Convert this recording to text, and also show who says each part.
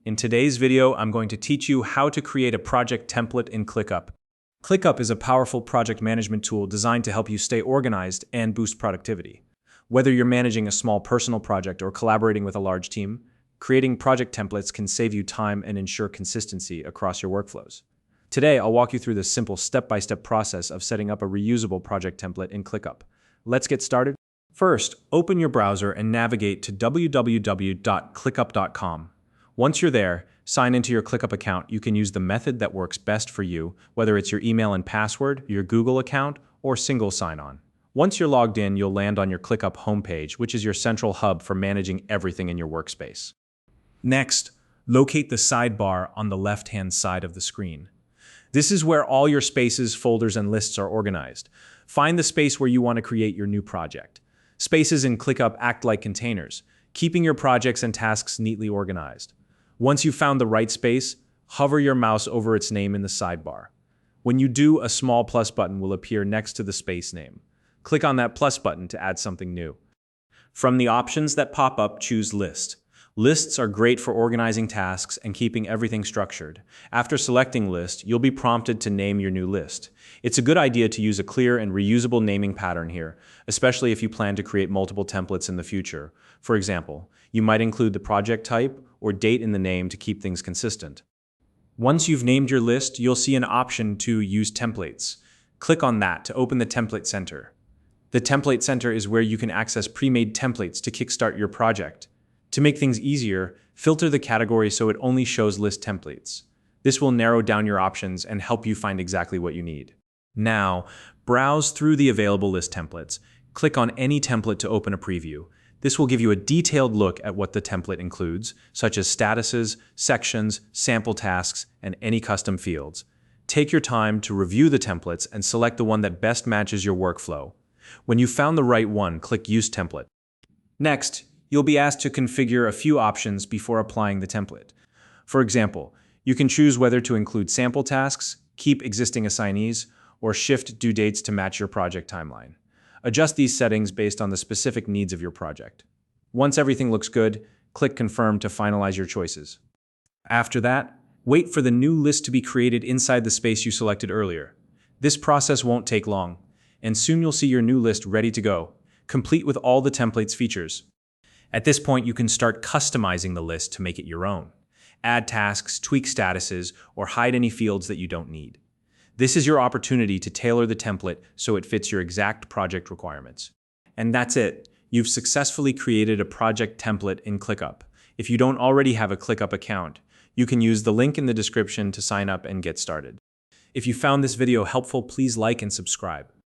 Speaker 1: In today's video, I'm going to teach you how to create a project template in ClickUp. ClickUp is a powerful project management tool designed to help you stay organized and boost productivity. Whether you're managing a small personal project or collaborating with a large team, creating project templates can save you time and ensure consistency across your workflows. Today, I'll walk you through the simple step-by-step process of setting up a reusable project template in ClickUp. Let's get started. First, open your browser and navigate to www.clickup.com. Once you're there, sign into your ClickUp account. You can use the method that works best for you, whether it's your email and password, your Google account, or single sign-on. Once you're logged in, you'll land on your ClickUp homepage, which is your central hub for managing everything in your workspace. Next, locate the sidebar on the left-hand side of the screen. This is where all your spaces, folders, and lists are organized. Find the space where you want to create your new project. Spaces in ClickUp act like containers, keeping your projects and tasks neatly organized. Once you've found the right space, hover your mouse over its name in the sidebar. When you do, a small plus button will appear next to the space name. Click on that plus button to add something new. From the options that pop up, choose List. Lists are great for organizing tasks and keeping everything structured. After selecting List, you'll be prompted to name your new list. It's a good idea to use a clear and reusable naming pattern here, especially if you plan to create multiple templates in the future. For example, you might include the project type or date in the name to keep things consistent. Once you've named your list, you'll see an option to use templates. Click on that to open the Template Center. The Template Center is where you can access pre-made templates to kickstart your project. To make things easier, filter the category so it only shows list templates. This will narrow down your options and help you find exactly what you need. Now, browse through the available list templates. Click on any template to open a preview. This will give you a detailed look at what the template includes, such as statuses, sections, sample tasks, and any custom fields. Take your time to review the templates and select the one that best matches your workflow. When you've found the right one, click Use Template. Next, you'll be asked to configure a few options before applying the template. For example, you can choose whether to include sample tasks, keep existing assignees, or shift due dates to match your project timeline. Adjust these settings based on the specific needs of your project. Once everything looks good, click Confirm to finalize your choices. After that, wait for the new list to be created inside the space you selected earlier. This process won't take long, and soon you'll see your new list ready to go, complete with all the template's features. At this point, you can start customizing the list to make it your own. Add tasks, tweak statuses, or hide any fields that you don't need. This is your opportunity to tailor the template so it fits your exact project requirements. And that's it. You've successfully created a project template in ClickUp. If you don't already have a ClickUp account, you can use the link in the description to sign up and get started. If you found this video helpful, please like and subscribe.